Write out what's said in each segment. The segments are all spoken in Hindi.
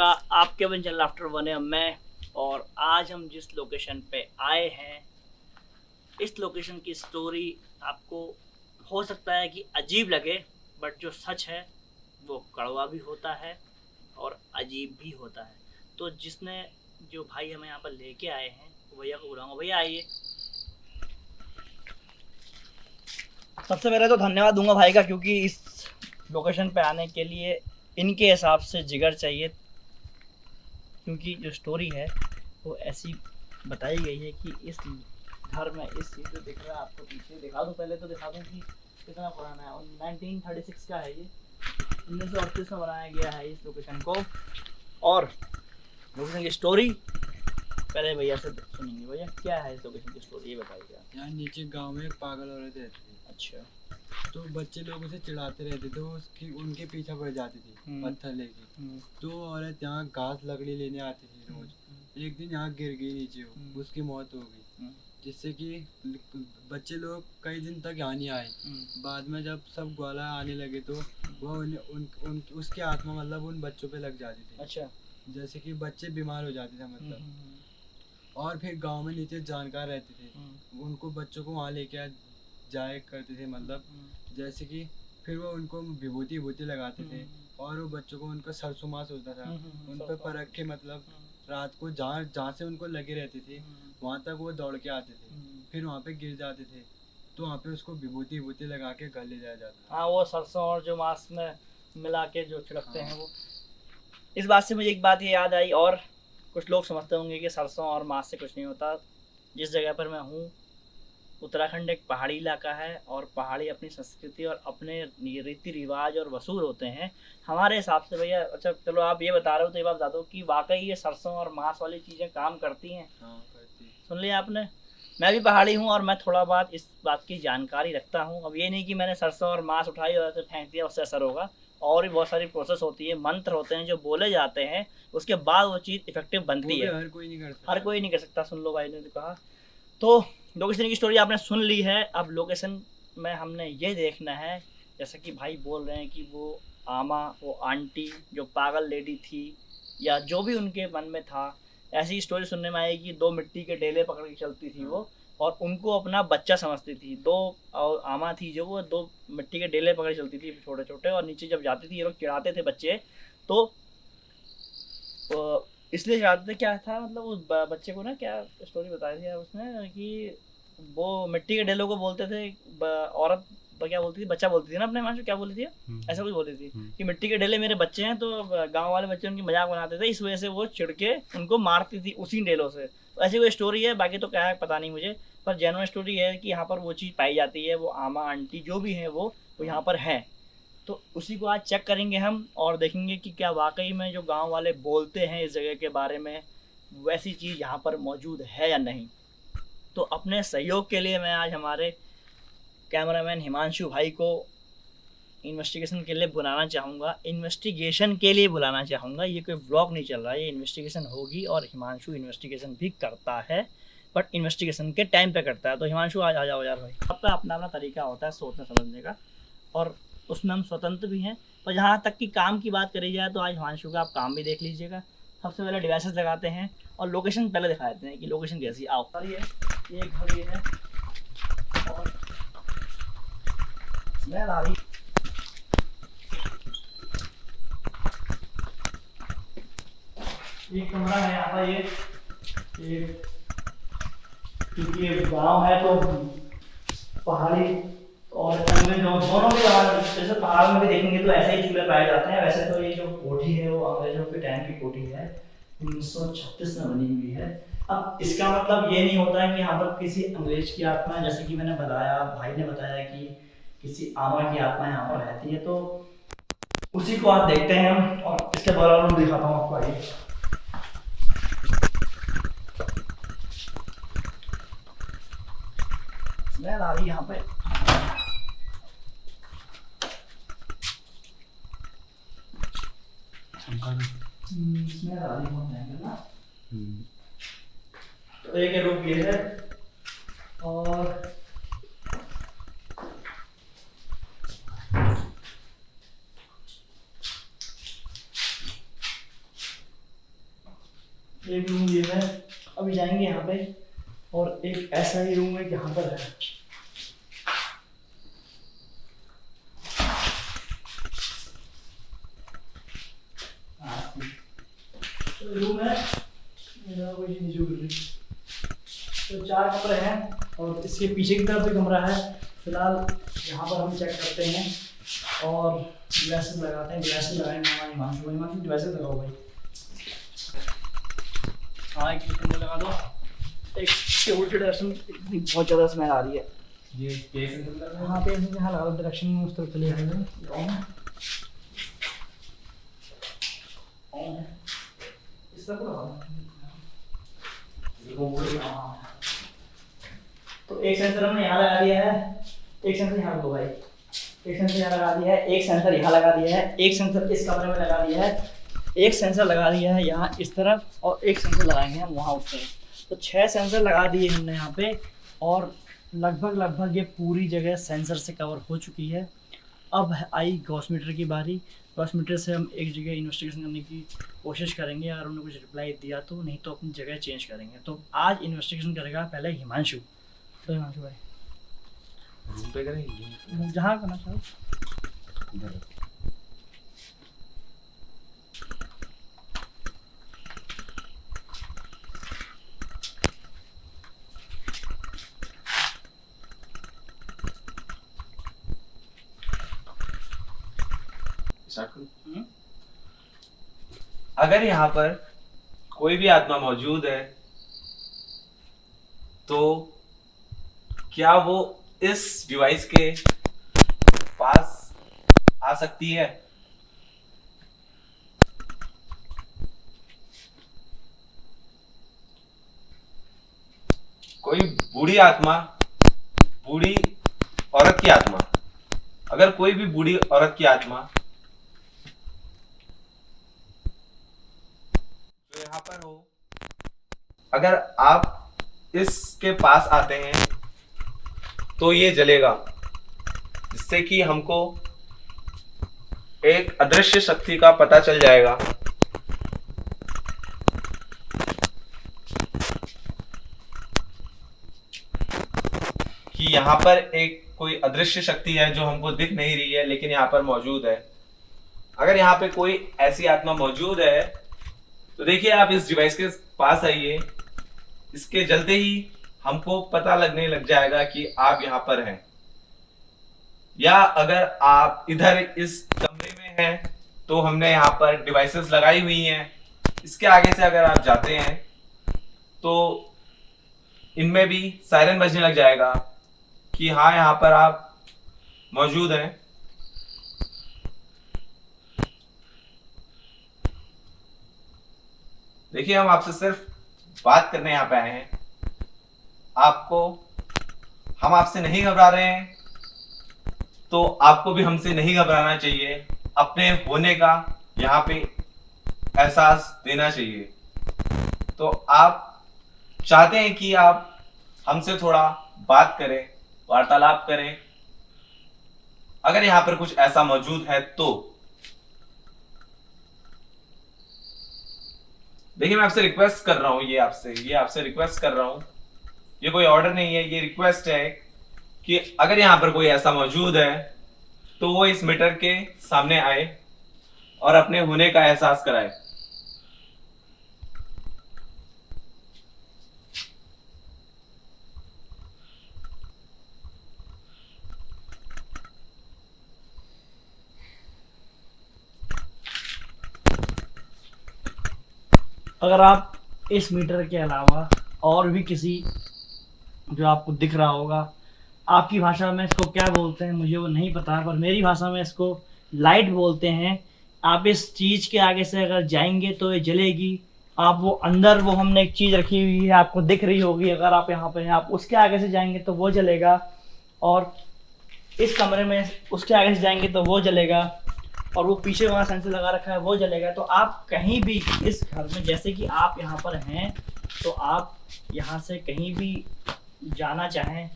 का आपके वन चैनल आफ्टर वन है मैं। और आज हम जिस लोकेशन पे आए हैं, इस लोकेशन की स्टोरी आपको हो सकता है कि अजीब लगे, बट जो सच है वो कड़वा भी होता है और अजीब भी होता है। तो जो भाई हमें यहाँ पर लेके आए हैं, भैया को बुलाऊंगा। भैया आइए। सबसे पहले तो धन्यवाद दूंगा भाई का, क्योंकि इस लोकेशन पे आने के लिए इनके हिसाब से जिगर चाहिए। क्योंकि जो स्टोरी है वो ऐसी बताई गई है कि इस घर में इस चीज़ जो दिख रहा है आपको, पीछे दिखा दूँ, पहले तो दिखा दूँ कि कितना पुराना है। और 1936 का है ये, 1938 में बनाया गया है इस लोकेशन को। और लोकेशन की स्टोरी पहले भैया से सुनेंगे। भैया क्या है इस लोकेशन की स्टोरी, ये बताइए आप। यहाँ नीचे गांव में एक पागल औरत रहती थी। अच्छा। तो बच्चे लोग उसे चिढ़ाते रहते थे, वो उसकी उनके पीछे पड़ जाती थी पत्थर लेके। तो वो औरत यहाँ घास लकड़ी लेने आती थी रोज। एक दिन यहाँ गिर गई नीचे, वो उसकी मौत हो गई, जिससे कि बच्चे लोग कई दिन तक यहाँ नहीं आए। बाद में जब सब ग्वाला आने लगे तो वो उसकी आत्मा मतलब उन बच्चों पे लग जाती थी। अच्छा। जैसे कि बच्चे बीमार हो जाते थे मतलब। और फिर गांव में नीचे जानकार रहते थे, उनको बच्चों को वहाँ लेके जाया करते थे मतलब। जैसे कि फिर वो उनको विभूति विभूति लगाते थे, और वो बच्चों को उनका सरसों मांस होता था उन पर परख के मतलब रात को जहाँ जहाँ से उनको लगे रहते थे वहाँ तक वो दौड़ के आते थे। फिर वहाँ पे गिर जाते थे, तो वहाँ पे उसको विभूति विभूति लगा के घर ले जाया जाता। हाँ, वो सरसों और जो मांस में मिला के जो छिड़कते हैं वो। इस बात से मुझे एक बात ये याद आई, और कुछ लोग समझते होंगे कि सरसों और मांस से कुछ नहीं होता। जिस जगह पर मैं हूँ, उत्तराखंड एक पहाड़ी इलाका है, और पहाड़ी अपनी संस्कृति और अपने रीति रिवाज और वसूल होते हैं हमारे हिसाब से। भैया अच्छा चलो, आप ये बता रहे हो तो ये बात बता दो कि वाकई ये सरसों और मांस वाली चीज़ें काम करती हैं? हाँ करती। सुन लिया आपने। मैं भी पहाड़ी हूँ और मैं थोड़ा बहुत इस बात की जानकारी रखता हूँ। अब ये नहीं कि मैंने सरसों और मांस उठाई और ऐसे फेंक दिया उससे असर होगा। और भी बहुत सारी प्रोसेस होती है, मंत्र होते हैं जो बोले जाते हैं, उसके बाद वो चीज़ इफेक्टिव बनती है। हर कोई नहीं कर सकता। हर कोई नहीं कर सकता। सुन लो भाई ने तो कहा। तो लोकेशन की स्टोरी आपने सुन ली है। अब लोकेशन में हमने ये देखना है, जैसा कि भाई बोल रहे हैं कि वो आमा, वो आंटी जो पागल लेडी थी, या जो भी उनके मन में था, ऐसी स्टोरी सुनने में आएगी। दो मिट्टी के डेले पकड़ के चलती थी वो, और उनको अपना बच्चा समझती थी। दो और आमा थी जो, वो दो मिट्टी के डेले पकड़ के चलती थी छोटे छोटे, और नीचे जब जाती थी ये लोग चिढ़ाते थे बच्चे। तो इसलिए चिढ़ाते थे, क्या था मतलब उस बच्चे को ना, क्या स्टोरी बताई थी यार उसने, कि वो मिट्टी के डेलों को बोलते थे, औरत क्या बोलती थी, बच्चा बोलती थी ना अपने माँ से, क्या बोलती थी, ऐसा कुछ बोलती थी कि मिट्टी के डेले मेरे बच्चे हैं। तो गांव वाले बच्चे उनकी मजाक बनाते थे, इस वजह से वो चिढ़ के उनको मारती थी उसी डेलों से। तो ऐसी कोई स्टोरी है, बाकी तो क्या है पता नहीं मुझे, पर जेन्युइन स्टोरी है कि यहाँ पर वो चीज़ पाई जाती है। वो आमा आंटी जो भी है वो यहाँ पर है। तो उसी को आज चेक करेंगे हम, और देखेंगे कि क्या वाकई में जो गांव वाले बोलते हैं इस जगह के बारे में, वैसी चीज़ यहाँ पर मौजूद है या नहीं। तो अपने सहयोग के लिए मैं आज हमारे कैमरामैन हिमांशु भाई को इन्वेस्टिगेशन के लिए बुलाना चाहूँगा। इन्वेस्टिगेशन के लिए बुलाना चाहूँगा, ये कोई व्लॉग नहीं चल रहा है, ये इन्वेस्टिगेशन होगी। और हिमांशु इन्वेस्टिगेशन भी करता है, बट इन्वेस्टिगेशन के टाइम पे करता है। तो हिमांशु आज आ जाओ यार भाई। सबका अपना अपना तरीका होता है सोचने समझने का, और उसमें हम स्वतंत्र भी हैं। पर जहाँ तक कि काम की बात करी जाए तो आज हिमांशु का आप काम भी देख लीजिएगा। सबसे पहले डिवाइसेस लगाते हैं और लोकेशन पहले दिखा देते हैं कि लोकेशन कैसी। आओ सर, ये घर ये है, और स्मेल आ रही। एक कमरा है यहाँ पर, ये क्योंकि ये गाँव है तो पहाड़ी और जंगल दोनों के बाहर, जैसे पहाड़ में भी देखेंगे तो ऐसे ही चूल्हे पाए जाते हैं। वैसे तो ये जो कोठी है वो अंग्रेजों के टाइम की कोठी है, 1936 में बनी हुई है। अब इसका मतलब ये नहीं होता है कि यहाँ पर किसी अंग्रेज की आत्मा, जैसे कि मैंने बताया, भाई ने बताया कि किसी आमा की आत्मा यहाँ पर रहती है। तो उसी को आज देखते हैं हम, और इसके बारे में दिखाता हूँ आपको। आइए। स्मेल आ रही यहाँ पे। स्मेल आ रही बहुत भयंकर ना। तो एक रूप ये है, और एक रूम ये है, अभी जाएंगे यहाँ पे, और एक ऐसा ही रूम है यहाँ पर है। तो रूम है, कोई नीचे गिर रही। तो 4 कमरे हैं और इसके पीछे की तरफ भी कमरा है। फिलहाल यहाँ पर हम चेक करते हैं और ग्लासेस लगाते हैं। ग्लासेस लगाएंगे हमारे हिमांशु भाई। हिमांशु ग्लासेस लगाओ भाई। हाँ, एक टेबल लगा दो। एक टेबल की डायरेक्शन बहुत ज़्यादा स्मेल आ रही है। ये पेश हाँ पे यहाँ लगा दो, डायरेक्शन में उस तरफ चले जाएंगे। इस तरफ लगा दो। तो एक सेंसर हमने यहाँ लगा दिया है, एक सेंसर यहाँ लो भाई, एक सेंसर यहाँ लगा दिया है, एक सेंसर यहाँ लगा दिया है, एक सेंसर इस कमरे में लगा दिया है, एक सेंसर लगा दिया है यहाँ इस तरफ, और एक सेंसर लगाएंगे हम वहाँ उस तरफ। तो 6 सेंसर लगा दिए हमने यहाँ पे, और लगभग ये पूरी जगह सेंसर से कवर हो चुकी है। अब आई गॉस मीटर की बारी। गॉस मीटर से हम एक जगह इन्वेस्टिगेशन करने की कोशिश करेंगे, अगर उन्होंने कुछ रिप्लाई दिया तो, नहीं तो अपनी जगह चेंज करेंगे। तो आज इन्वेस्टिगेशन करेगा पहले हिमांशु। तो हिमांशु भाई रूम पे करेंगे, जहाँ करना चाहो। अगर यहाँ पर कोई भी आत्मा मौजूद है तो क्या वो इस डिवाइस के पास आ सकती है? कोई बूढ़ी आत्मा, बूढ़ी औरत की आत्मा, अगर कोई भी बूढ़ी औरत की आत्मा जो यहाँ पर हो, अगर आप इसके पास आते हैं तो ये जलेगा, जिससे कि हमको एक अदृश्य शक्ति का पता चल जाएगा। कि यहाँ पर एक कोई अदृश्य शक्ति है जो हमको दिख नहीं रही है लेकिन यहाँ पर मौजूद है। अगर यहाँ पे कोई ऐसी आत्मा मौजूद है तो देखिए, आप इस डिवाइस के पास आइए, इसके जलते ही हमको पता लगने लग जाएगा कि आप यहाँ पर हैं। या अगर आप इधर इस कमरे में हैं तो हमने यहाँ पर डिवाइसेस लगाई हुई हैं। इसके आगे से अगर आप जाते हैं तो इनमें भी सायरन बजने लग जाएगा कि हाँ, यहाँ पर आप मौजूद हैं। देखिए, हम आपसे सिर्फ बात करने यहाँ पे आए हैं। हम आपसे नहीं घबरा रहे हैं तो आपको भी हमसे नहीं घबराना चाहिए। अपने होने का यहाँ पे एहसास देना चाहिए। तो आप चाहते हैं कि आप हमसे थोड़ा बात करें, वार्तालाप करें। अगर यहाँ पर कुछ ऐसा मौजूद है तो देखिए, मैं आपसे रिक्वेस्ट कर रहा हूँ, ये आपसे रिक्वेस्ट कर रहा हूँ। ये कोई ऑर्डर नहीं है, ये रिक्वेस्ट है कि अगर यहाँ पर कोई ऐसा मौजूद है तो वो इस मीटर के सामने आए और अपने होने का एहसास कराए। अगर आप इस मीटर के अलावा और भी किसी जो आपको दिख रहा होगा, आपकी भाषा में इसको क्या बोलते हैं मुझे वो नहीं पता, पर मेरी भाषा में इसको लाइट बोलते हैं। आप इस चीज़ के आगे से अगर जाएंगे तो ये जलेगी। आप वो अंदर वो हमने एक चीज़ रखी हुई है, आपको दिख रही होगी, अगर आप यहाँ पे हैं, आप उसके आगे से जाएंगे तो वो जलेगा, और इस कमरे में उसके आगे से जाएंगे तो वो जलेगा, और वो पीछे वहाँ सेंसर लगा रखा है वो जलेगा। तो आप कहीं भी इस घर में, जैसे कि आप यहाँ पर हैं, तो आप यहाँ से कहीं भी जाना चाहें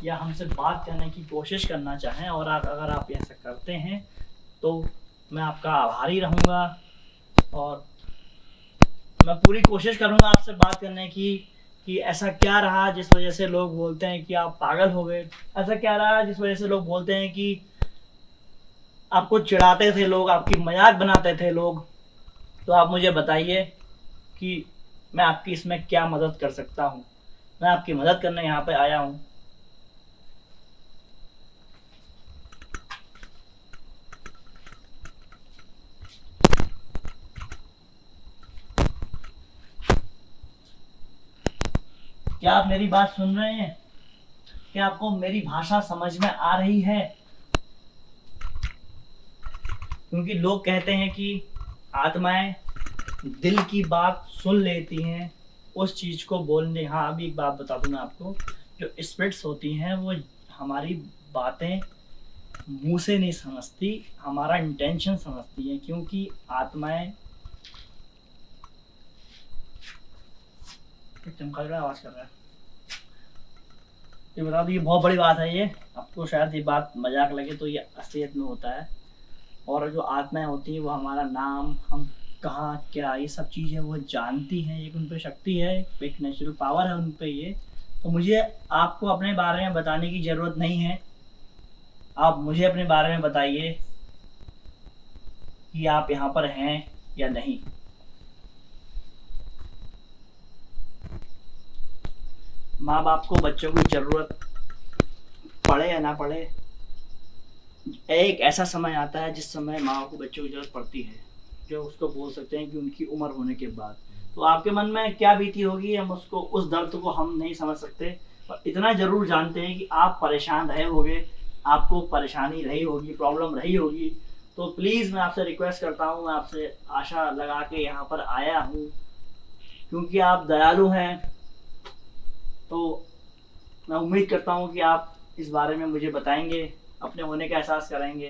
या हमसे बात करने की कोशिश करना चाहें, और अगर आप ऐसा करते हैं तो मैं आपका आभारी रहूँगा। और मैं पूरी कोशिश करूंगा आपसे बात करने की कि ऐसा क्या रहा जिस वजह से लोग बोलते हैं कि आप पागल हो गए, ऐसा क्या रहा जिस वजह से लोग बोलते हैं कि आपको चिढ़ाते थे लोग, आपकी मजाक बनाते थे लोग। तो आप मुझे बताइए कि मैं आपकी इसमें क्या मदद कर सकता हूँ। मैं आपकी मदद करने यहाँ पे आया हूँ। क्या आप मेरी बात सुन रहे हैं? क्या आपको मेरी भाषा समझ में आ रही है? क्योंकि लोग कहते हैं कि आत्माएं दिल की बात सुन लेती हैं, उस चीज को बोलने। हाँ, अभी एक बात बता दूं मैं आपको, जो स्पिरिट्स होती हैं वो हमारी बातें मुंह से नहीं समझती, हमारा इंटेंशन समझती हैं। क्योंकि आत्माएं चमकादड़ आवाज कर रहा है। ये बता दो, ये बहुत बड़ी बात है। ये आपको शायद ये बात मजाक लगे, तो ये असलियत में होता है। और जो आत्माएं होती हैं वो हमारा नाम, हम कहाँ क्या, ये सब चीज़ें वो जानती हैं। एक उन पर शक्ति है, एक नेचुरल पावर है उन पर ये। तो मुझे आपको अपने बारे में बताने की ज़रूरत नहीं है। आप मुझे अपने बारे में बताइए कि आप यहाँ पर हैं या नहीं। माँ बाप को बच्चों की ज़रूरत पड़े या ना पड़े, एक ऐसा समय आता है जिस समय माँ को बच्चों की जरूरत पड़ती है, जो उसको बोल सकते हैं कि उनकी उम्र होने के बाद। तो आपके मन में क्या बीती होगी, हम उसको, उस दर्द को हम नहीं समझ सकते, पर इतना जरूर जानते हैं कि आप परेशान रहे होगे, आपको परेशानी रही होगी, प्रॉब्लम रही होगी। तो प्लीज़ मैं आपसे रिक्वेस्ट करता हूँ, मैं आपसे आशा लगा के यहाँ पर आया हूँ, क्योंकि आप दयालु हैं। तो मैं उम्मीद करता हूँ कि आप इस बारे में मुझे बताएंगे, अपने होने का एहसास कराएंगे।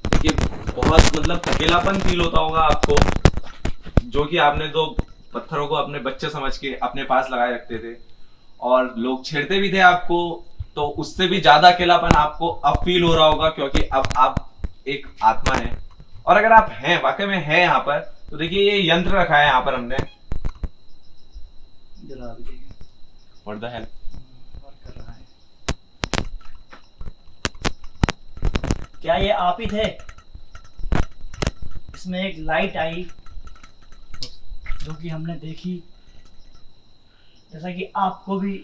देखिए, बहुत मतलब अकेलापन फील होता होगा आपको, जो कि आपने दो पत्थरों को अपने बच्चे समझ के अपने पास लगाए रखते थे और लोग छेड़ते भी थे आपको। तो उससे भी ज्यादा अकेलापन आपको अब फील हो रहा होगा, क्योंकि अब आप एक आत्मा है। और अगर आप हैं, वाकई में हैं यहाँ पर, तो देखिए ये यंत्र रखा है यहाँ पर हमने। What the hell? कर रहा है। क्या ये आप ही थे? इसमें एक लाइट आई जो कि हमने देखी, जैसा कि आपको भी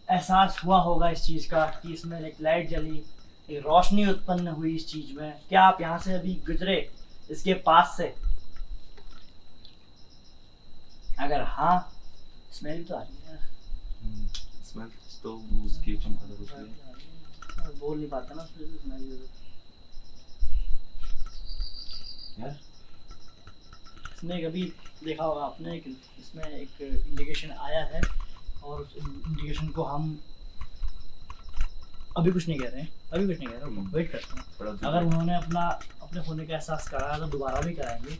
एहसास हुआ होगा इस चीज का कि इसमें एक लाइट जली, एक रोशनी उत्पन्न हुई इस चीज में। क्या आप यहाँ से अभी गुजरे इसके पास से? अगर हाँ, स्मेल तो आ रही है। स्मेल तो उसकी बोल नहीं पाता ना स्मेल यार। इसमें कभी देखा होगा आपने, इसमें एक इंडिकेशन आया है, और उस इंडिकेशन को हम अभी कुछ नहीं कह रहे हैं, अभी कुछ नहीं कह रहे हैं, वेट करते हैं। अगर उन्होंने अपने होने का एहसास कराया तो दोबारा भी कराएंगे,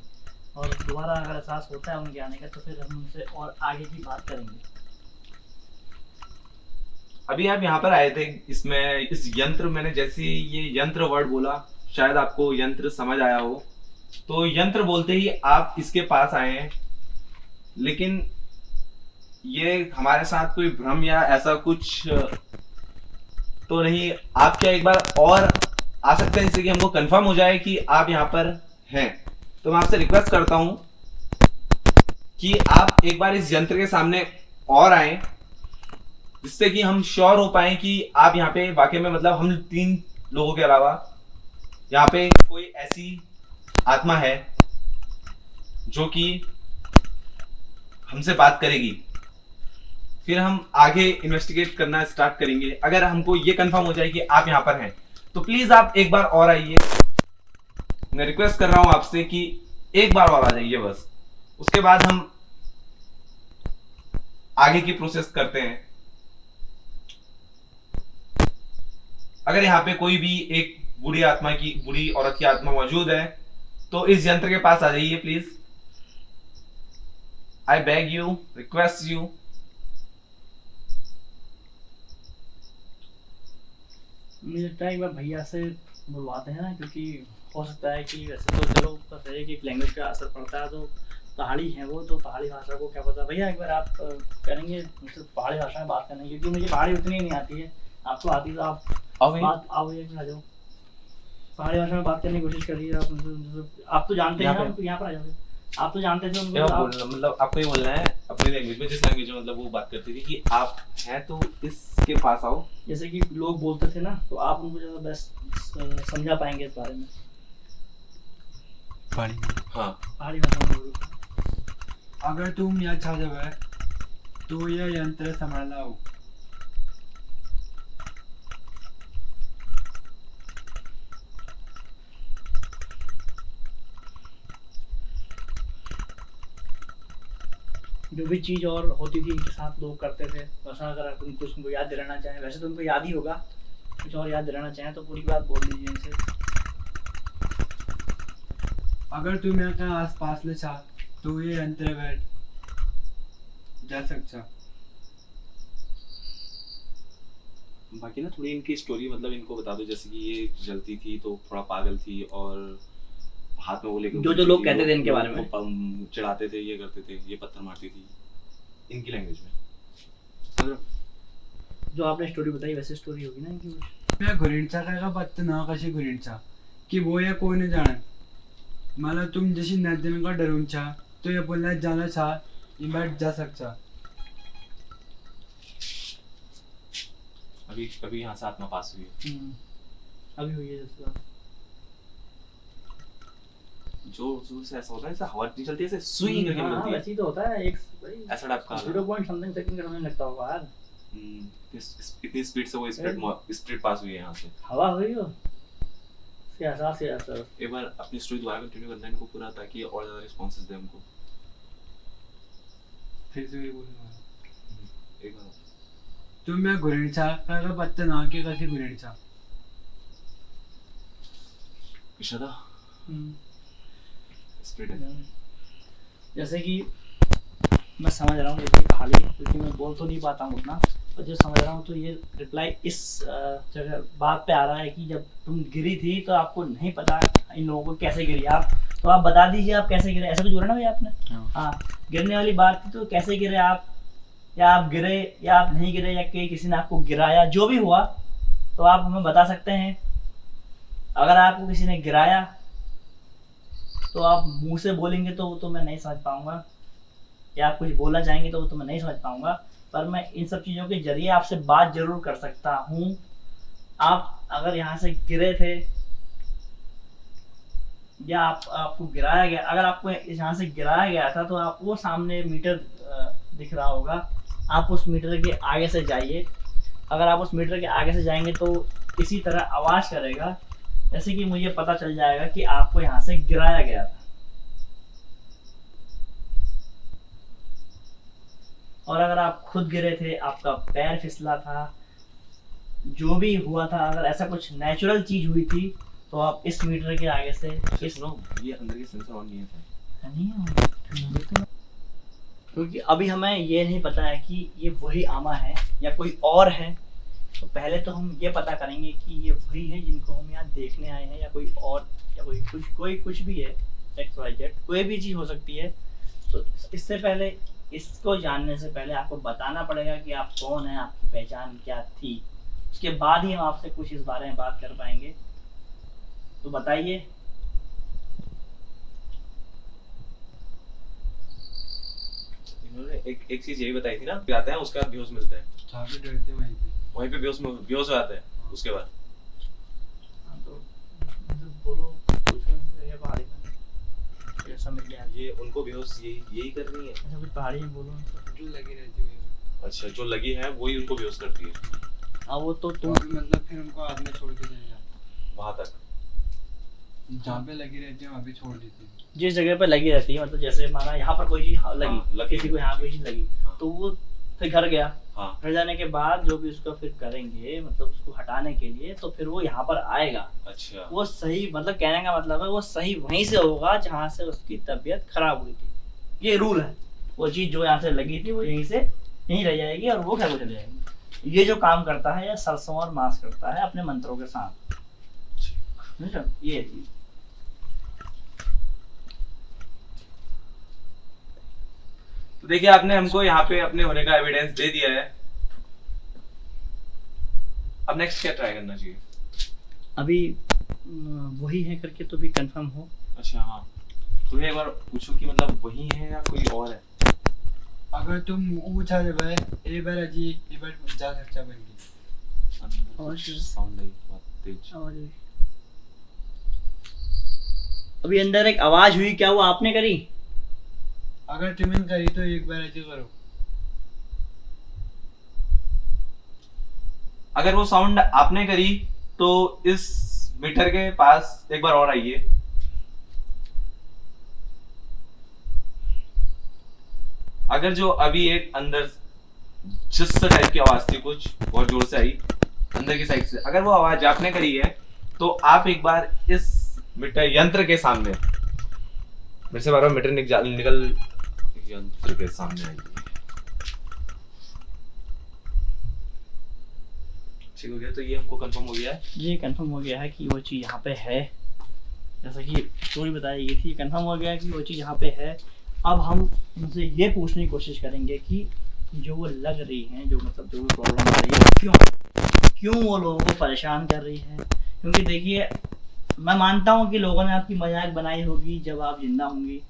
और दोबारा अगर एहसास होता है उनके आने का तो फिर हम उनसे और आगे की बात करेंगे। अभी आप यहाँ पर आए थे, इसमें इस यंत्र, मैंने जैसे ये यंत्र वर्ड बोला, शायद आपको यंत्र समझ आया हो। तो यंत्र बोलते ही आप इसके पास आए हैं, लेकिन ये हमारे साथ कोई भ्रम या ऐसा कुछ तो नहीं। आप क्या एक बार और आ सकते हैं, जिससे कि हमको कंफर्म हो जाए कि आप यहाँ पर हैं? तो मैं आपसे रिक्वेस्ट करता हूं कि आप एक बार इस यंत्र के सामने और आए, जिससे कि हम श्योर हो पाए कि आप यहाँ पे वाकई में, मतलब हम 3 लोगों के अलावा यहाँ पे कोई ऐसी आत्मा है जो कि हमसे बात करेगी। फिर हम आगे इन्वेस्टिगेट करना स्टार्ट करेंगे। अगर हमको ये कंफर्म हो जाए कि आप यहाँ पर हैं, तो प्लीज आप एक बार और आइए। मैं रिक्वेस्ट कर रहा हूं आपसे कि एक बार और आ जाइए बस। उसके बाद हम आगे की प्रोसेस करते हैं। अगर यहाँ पे कोई भी एक बूढ़ी औरत की आत्मा मौजूद है, तो इस यंत्र के पास आ जाइए please. I beg you, request you. मुझे लगता है एक बार भैया से बुलवाते हैं ना, क्योंकि हो सकता है कि वैसे तो चलो बस है कि लैंग्वेज का असर पड़ता है, तो पहाड़ी हैं वो, तो पहाड़ी भाषा को क्या पता। भैया एक बार आप करेंगे मुझसे पहाड़ी भाषा में बात करने, क्योंकि मुझे पहाड़ी उतनी नहीं आती है, आपको आती तो आप बात आओ भैया आ जाओ, पहाड़ी भाषा में बात करने की कोशिश करिए आप उनसे। आप तो जानते हैं ना, यहाँ पर आ जाओगे, आप तो जानते थे उनको। मतलब आपको ये बोलना है अपनी लैंग्वेज में, जिस लैंग्वेज में मतलब वो बात करती थी कि आप हैं तो इसके पास आओ, जैसे कि लोग बोलते थे ना, तो आप उनको ज़्यादा बेस्ट समझा पाएंगे इस बारे में। हाँ पहाड़ी भाषा में बोलो। अगर तुम यहाँ छा जाओगे तो यह यंत्र संभालना हो। जो भी चीज़ और होती थी इनके साथ लोग करते थे, वैसा अगर तुम कुछ उनको याद दिलाना चाहें, वैसे तो उनको याद ही होगा, कुछ और याद दिलाना चाहें तो पूरी बात बोल दीजिए इनसे। अगर तुम यहाँ का आस पास ले छा तो ये यंत्र बैठ जा सकता। बाकी ना थोड़ी इनकी स्टोरी मतलब इनको बता दो, जैसे कि ये जलती थी तो थोड़ा पागल थी, और हाथ में वो लेकर जो लोग कहते थे इनके बारे में, चढ़ाते थे, ये करते थे, ये पत्थर मारती थी, इनकी लैंग्वेज में। जो आपने स्टोरी बताई वैसे स्टोरी होगी ना इनकी। मैं घुरीणचा काय का पत्ता ना कशी घुरीणचा कि वो या कोई जाने मला तुम जशी नदीन का डरून छा तो ये बोलना जाना छा बैठ जा सकता। अभी यहाँ से आत्मा पास हुई है, अभी हुई है जैसे जोर जोर से ऐसा होता है, ऐसा हवा नहीं चलती, ऐसे सुई करके निकलती है, वैसे ही तो होता है एक ऐसा टाइप का 0.something सेकंड का समय लगता होगा यार। इतनी स्पीड से वो स्पीड पास हुई है यहाँ से, हवा हुई हो इसके एहसास से असर। एक बार अपनी स्टोरी दोबारा कंटिन्यू करना है इनको पूरा, ताकि और ज्यादा रिस्पॉन्सेस दे हमको। फिर से वही बोलूँगा एक बार तुम मैं घुरीणचा काय का पत्ता ना के कशी घुरीणचा इशारा स्पीड है। जैसे कि मैं समझ रहा हूँ, जैसे पहाड़ी, क्योंकि मैं बोल तो नहीं पाता हूँ उतना, और जो समझ रहा हूँ तो ये रिप्लाई इस जगह बात पे आ रहा है कि जब तुम गिरी थी तो आपको नहीं पता इन लोगों को कैसे गिरी आप, तो आप बता दीजिए आप कैसे गिरे, ऐसा कुछ बोला ना भैया आपने। हाँ, गिरने वाली बात थी, तो कैसे गिरे आप, या आप गिरे या आप नहीं गिरे, या किसी ने आपको गिराया, जो भी हुआ तो आप हमें बता सकते हैं। अगर आपको किसी ने गिराया तो आप मुंह से बोलेंगे तो मैं नहीं समझ पाऊंगा, या आप कुछ बोलना चाहेंगे तो मैं नहीं समझ पाऊंगा, पर मैं इन सब चीज़ों के जरिए आपसे बात जरूर कर सकता हूँ। आप अगर यहाँ से गिरे थे या आपको गिराया गया, अगर आपको यहाँ से गिराया गया था तो आप वो सामने मीटर दिख रहा होगा, आप उस मीटर के आगे से जाइए। अगर आप उस मीटर के आगे से जाएंगे तो इसी तरह आवाज़ करेगा, जैसे कि मुझे पता चल जाएगा कि आपको यहाँ से गिराया गया था। और अगर आप खुद गिरे थे, आपका पैर फिसला था, जो भी हुआ था, अगर ऐसा कुछ नेचुरल चीज हुई थी तो आप इस मीटर के आगे से ये अंदर के सेंसर ऑन नहीं है, क्योंकि अभी हमें ये नहीं पता है कि ये वही आमा है या कोई और है। तो पहले तो हम ये पता करेंगे कि ये वही है जिनको हम यहाँ देखने आए हैं, या कोई और, या कोई कुछ भी है, XYZ कोई भी चीज़ हो सकती है। तो इससे पहले, इसको जानने से पहले आपको बताना पड़ेगा कि आप कौन हैं, आपकी पहचान क्या थी, उसके बाद ही हम आपसे कुछ इस बारे में बात कर पाएंगे। तो बताइए। इन्होंने एक चीज यही बताई थी ना, जाते हैं उसके बाद बेहोश मिलते हैं, जहाँ पे डरते वहीं पे बेहोश हो जाते हैं उसके बाद। तो बोलो कुछ ये पहाड़ी में ऐसा मिल गया, ये उनको बेहोश यही कर रही है, ऐसा कुछ पहाड़ी में बोलो जो लगी रहती है। अच्छा, जो लगी है वही उनको बेहोश करती है। हाँ, वो तो तुम मतलब फिर उनको आदमी छोड़ के जाएगा वहां तक, जहाँ पे लगी रहती है वहाँ पे छोड़ देती है। जिस जगह पे लगी रहती है, मतलब जैसे माना यहाँ पर कोई चीज लगी, किसी को यहाँ कोई चीज लगी, तो वो फिर घर गया, घर जाने के बाद जो भी उसका फिर करेंगे, मतलब उसको हटाने के लिए, तो फिर वो यहाँ पर आएगा। अच्छा, वो सही, मतलब कहने का मतलब है वो सही वहीं से होगा जहाँ से उसकी तबीयत खराब हुई थी। ये रूल है, वो चीज जो यहाँ से लगी थी वो यहीं रह जाएगी और वो घर को चले जाएगी। ये जो काम करता है, या सरसों और मांस करता है अपने मंत्रों के साथ, ये चीज। तो देखिए आपने हमको यहाँ पे अपने होने का एविडेंस दे दिया है, अब नेक्स्ट क्या ट्राई करना चाहिए? अभी वही है करके तो भी कंफर्म हो। अच्छा हाँ, तो एक बार पूछो कि मतलब वही है या कोई और है। अगर तुम ऊंचा जब है एक बार अजी एक बार जा सकता बन गई और साउंड आई बहुत तेज। अभी अंदर एक आवाज हुई, क्या वो आपने करी? अगर तुमने करी तो एक बार अजी करो। अगर वो साउंड आपने करी तो इस मीटर के पास एक बार और आइए। अगर जो अभी एक अंदर जिस टाइप की आवाज थी कुछ बहुत जोर से आई अंदर की साइड से, अगर वो आवाज आपने करी है तो आप एक बार इस मीटर यंत्र के सामने, मेरे से बार-बार मीटर निकल यंत्र के सामने आइए। ठीक हो गया, तो ये हमको कंफर्म हो गया है। ये कंफर्म हो गया है कि वो चीज़ यहाँ पे है, जैसा कि स्टोरी बताई गई थी, कंफर्म हो गया है कि वो चीज़ यहाँ पे है। अब हम उनसे ये पूछने की कोशिश करेंगे कि जो वो लग रही हैं, जो मतलब जो प्रॉब्लम आ रही है, क्यों वो लोगों को परेशान कर रही है। क्योंकि देखिए, मैं मानता हूँ कि लोगों ने आपकी मजाक बनाई होगी जब आप जिंदा होंगी,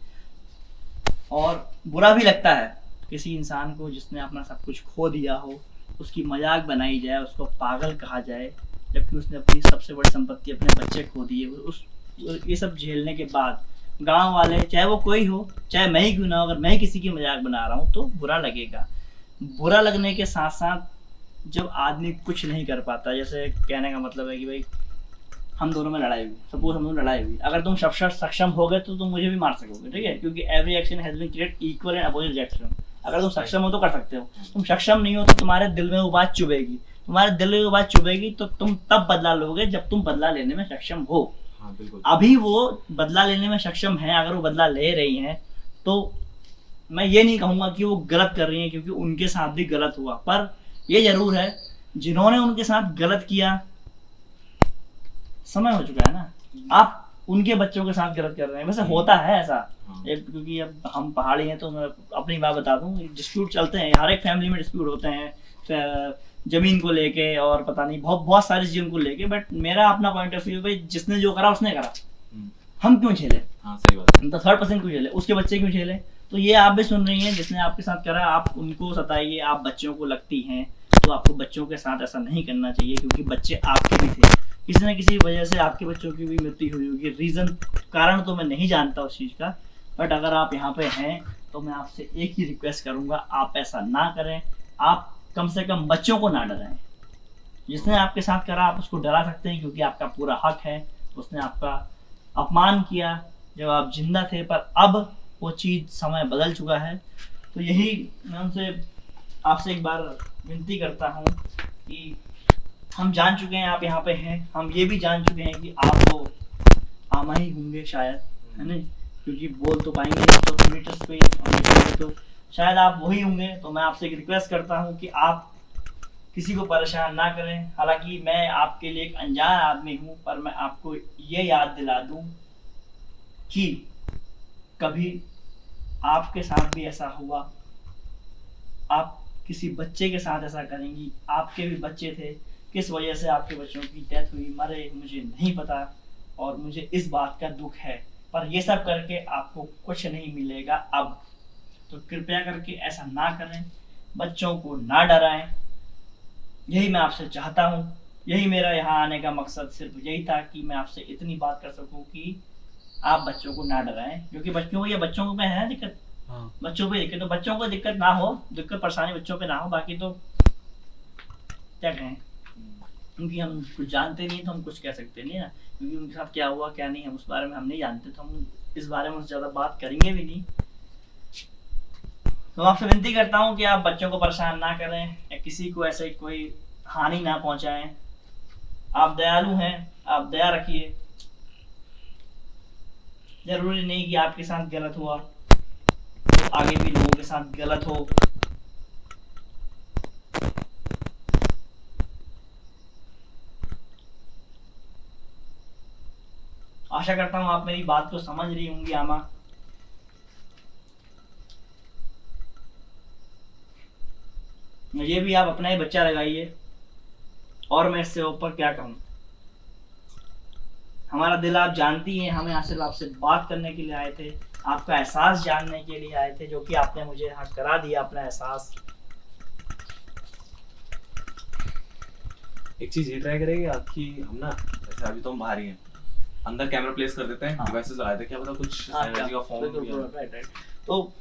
और बुरा भी लगता है किसी इंसान को जिसने अपना सब कुछ खो दिया हो, उसकी मजाक बनाई जाए, उसको पागल कहा जाए, जबकि उसने अपनी सबसे बड़ी संपत्ति अपने बच्चे खो दिए। उस ये सब झेलने के बाद गांव वाले, चाहे वो कोई हो, चाहे मैं ही क्यों ना हो, अगर मैं किसी की मजाक बना रहा हूँ तो बुरा लगेगा। बुरा लगने के साथ साथ जब आदमी कुछ नहीं कर पाता, जैसे कहने का मतलब है कि भाई हम दोनों में लड़ाई हुई, सपोज हम दोनों लड़ाई हुई, अगर तुम सक्षम हो गए तो तुम मुझे भी मार सकोगे, ठीक है, क्योंकि every action has been created equal and opposite reaction. अगर तुम सक्षम हो तो कर सकते हो, तुम सक्षम नहीं हो तो तुम्हारे दिल में वो बात चुभेगी, तुम्हारे दिल में वो बात चुभेगी तो तुम तब बदला लोगे जब तुम बदला लेने में सक्षम हो। हाँ, बिल्कुल। अभी वो बदला लेने में सक्षम है, अगर वो बदला ले रही हैं तो मैं ये नहीं कहूँगा कि वो गलत कर रही हैं, क्योंकि उनके साथ भी गलत हुआ, पर ये जरूर है जिन्होंने उनके साथ गलत किया, समय हो चुका है ना, आप उनके बच्चों के साथ गलत कर रहे हैं। वैसे होता है ऐसा, क्योंकि अब हम पहाड़ी हैं तो मैं अपनी बात बता दूं, डिस्प्यूट चलते हैं, हर एक फैमिली में डिस्प्यूट होते हैं जमीन को लेके और पता नहीं बहुत सारी चीजों को लेके। बट मेरा अपना पॉइंट ऑफ व्यू, भाई जिसने जो करा उसने करा, हम क्यों झेले? हाँ, सही बात है। तो थर्ड पर्सन क्यों झेले, उसके बच्चे क्यों झेले? तो ये आप भी सुन रही हैं, जिसने आपके साथ करा आप उनको सताइए, आप बच्चों को लगती हैं तो आपको बच्चों के साथ ऐसा नहीं करना चाहिए, क्योंकि बच्चे आपके भी थे, किसी न किसी वजह से आपके बच्चों की भी मृत्यु हुई होगी। रीज़न कारण तो मैं नहीं जानता उस चीज़ का, बट अगर आप यहाँ पे हैं तो मैं आपसे एक ही रिक्वेस्ट करूँगा, आप ऐसा ना करें, आप कम से कम बच्चों को ना डराएं। जिसने आपके साथ करा आप उसको डरा सकते हैं, क्योंकि आपका पूरा हक है, उसने आपका अपमान किया जब आप जिंदा थे, पर अब वो चीज़ समय बदल चुका है। तो यही मैं उनसे आपसे एक बार विनती करता हूँ कि हम जान चुके हैं आप यहाँ पे हैं, हम ये भी जान चुके हैं कि आप वो आमा ही होंगे शायद, है ना, क्योंकि बोल तो पाएंगे नहीं तो मीटर्स पे तो शायद आप वही होंगे। तो मैं आपसे एक रिक्वेस्ट करता हूँ कि आप किसी को परेशान ना करें। हालांकि मैं आपके लिए एक अनजान आदमी हूँ, पर मैं आपको ये याद दिला दूँ कि कभी आपके साथ भी ऐसा हुआ, आप किसी बच्चे के साथ ऐसा करेंगी, आपके भी बच्चे थे, किस वजह से आपके बच्चों की डेथ हुई, मरे, मुझे नहीं पता, और मुझे इस बात का दुख है, पर ये सब करके आपको कुछ नहीं मिलेगा अब। तो कृपया करके ऐसा ना करें, बच्चों को ना डराएं, यही मैं आपसे चाहता हूँ। यही मेरा यहाँ आने का मकसद सिर्फ यही था कि मैं आपसे इतनी बात कर सकूँ कि आप बच्चों को ना डराएं, क्योंकि बच्चों को है दिक्कत, बच्चों पे दिक्कत, तो बच्चों को दिक्कत ना हो, दिक्कत परेशानी बच्चों पे ना हो, बाकी तो क्या कहें, क्योंकि हम कुछ जानते नहीं तो हम कुछ कह सकते नहीं ना, क्योंकि उनके साथ क्या हुआ क्या नहीं हम उस बारे में हम नहीं जानते, तो हम इस बारे में ज़्यादा बात करेंगे भी नहीं। तो आपसे विनती करता हूँ कि आप बच्चों को परेशान ना करें या किसी को ऐसे कोई हानि ना पहुंचाएं। आप दयालु हैं, आप दया रखिए। जरूरी नहीं कि आपके साथ गलत हुआ तो आगे भी लोगों के साथ गलत हो। आशा करता हूँ आप मेरी बात को समझ रही होंगी आमा। मुझे भी आप अपना ही बच्चा लगाइए, और मैं इससे ऊपर क्या कहूँ। हमारा दिल आप जानती हैं, हम यहाँ सिर्फ आपसे बात करने के लिए आए थे, आपका एहसास जानने के लिए आए थे, जो कि आपने मुझे यहाँ करा दिया अपना एहसास। एक चीज ये ट्राई करेंगे आपकी, हम ना जैसे अभी तो हम बाहर ही हैं, अंदर कैमरा प्लेस कर देते हैं, हाँ। डिवाइसेस लगा देते हैं, क्या पता कुछ एनर्जी का फॉर्म। राइट। तो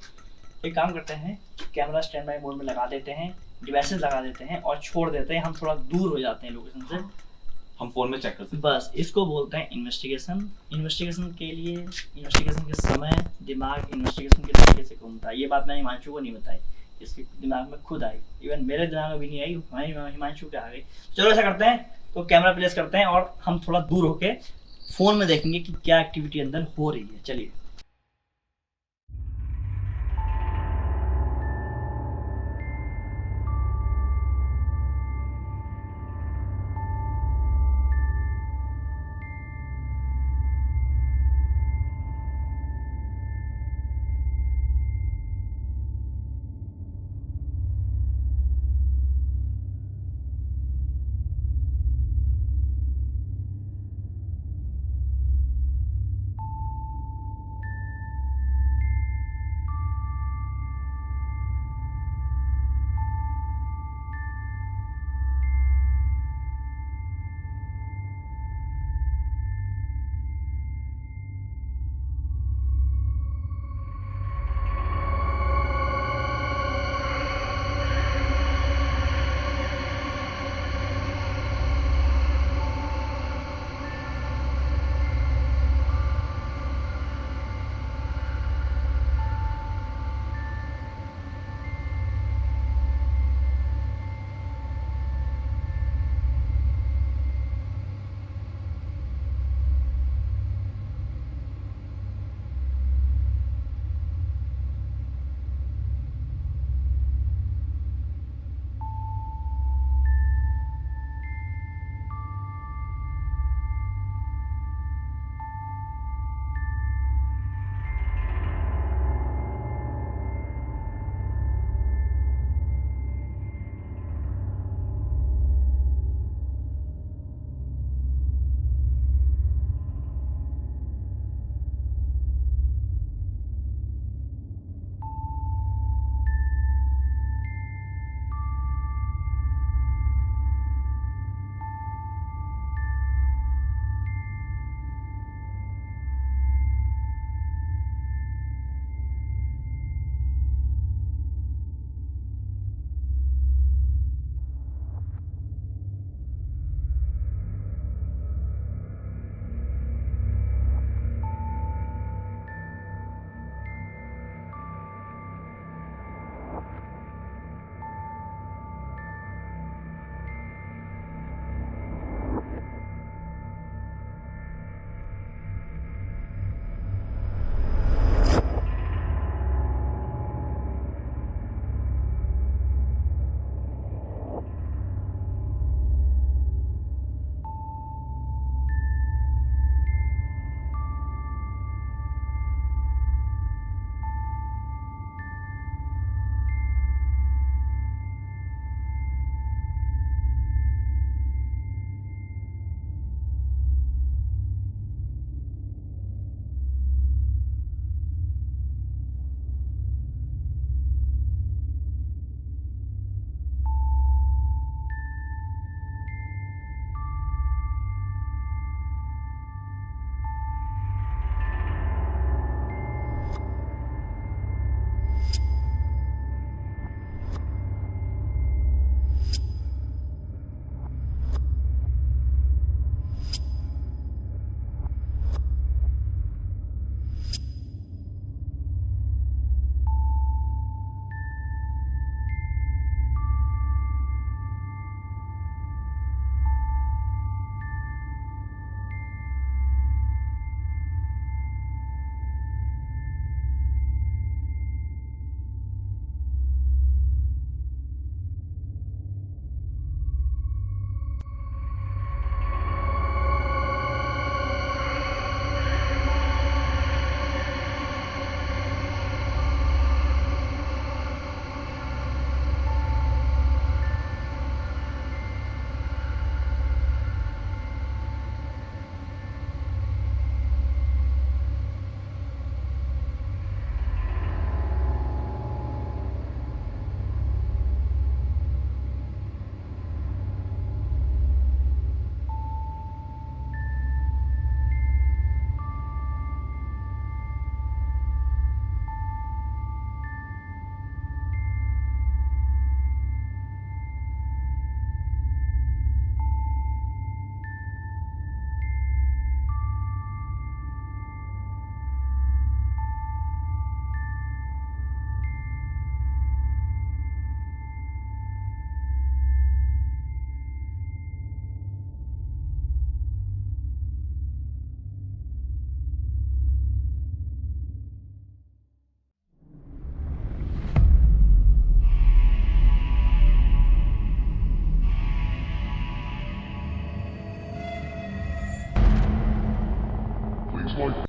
एक काम करते हैं, कैमरा स्टैंड बाय मोड में लगा देते हैं, डिवाइसेस लगा देते हैं और छोड़ देते हैं, हम थोड़ा दूर हो जाते हैं लोकेशन से। हम फोन में चेक कर सकते हैं। बस इसको बोलते हैं इन्वेस्टिगेशन। इन्वेस्टिगेशन के लिए, इन्वेस्टिगेशन के समय दिमाग इन्वेस्टिगेशन के तरीके से घूमता है। ये बात मैंने हिमांशु को नहीं बताई, इसके दिमाग में खुद आई, इवन मेरे दिमाग में भी नहीं आई, हिमांशु के आ गई। चलो ऐसा करते हैं, तो कैमरा प्लेस करते हैं और हम थोड़ा दूर होके फोन में देखेंगे कि क्या एक्टिविटी अंदर हो रही है। चलिए।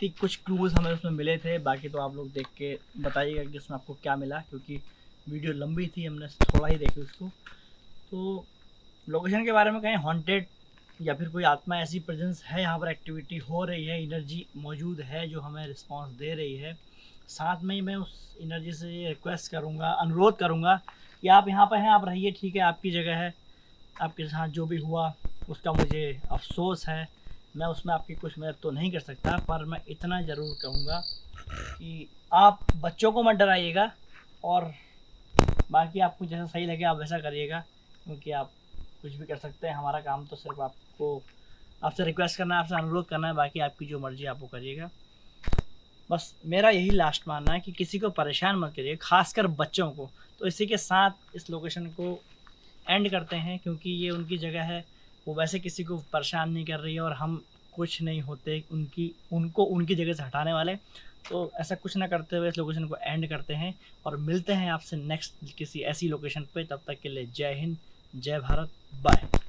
शुरुआती कुछ क्लूज़ हमें उसमें मिले थे, बाकी तो आप लोग देख के बताइएगा कि उसमें आपको क्या मिला, क्योंकि वीडियो लंबी थी, हमने थोड़ा ही देखी उसको। तो लोकेशन के बारे में कहें हॉन्टेड या फिर कोई आत्मा ऐसी प्रेजेंस है, यहाँ पर एक्टिविटी हो रही है, एनर्जी मौजूद है जो हमें रिस्पांस दे रही है। साथ में ही मैं उस एनर्जी से ये रिक्वेस्ट करूँगा, अनुरोध करूँगा कि आप यहाँ पर हैं, आप रहिए, ठीक है, आपकी जगह है, आपके साथ जो भी हुआ उसका मुझे अफसोस है, मैं उसमें आपकी कुछ मदद तो नहीं कर सकता, पर मैं इतना ज़रूर कहूँगा कि आप बच्चों को मत डराइएगा, और बाकी आपको जैसा सही लगे आप वैसा करिएगा, क्योंकि आप कुछ भी कर सकते हैं। हमारा काम तो सिर्फ आपसे रिक्वेस्ट करना है, आपसे अनुरोध करना है, बाकी आपकी जो मर्ज़ी आप वो करिएगा। बस मेरा यही लास्ट मानना है कि किसी को परेशान मत करिए, खासकर बच्चों को। तो इसी के साथ इस लोकेशन को एंड करते हैं, क्योंकि ये उनकी जगह है, वो वैसे किसी को परेशान नहीं कर रही है और हम कुछ नहीं होते उनको उनकी जगह से हटाने वाले। तो ऐसा कुछ ना करते हुए इस लोकेशन को एंड करते हैं और मिलते हैं आपसे नेक्स्ट किसी ऐसी लोकेशन पे। तब तक के लिए जय हिंद, जय भारत, बाय।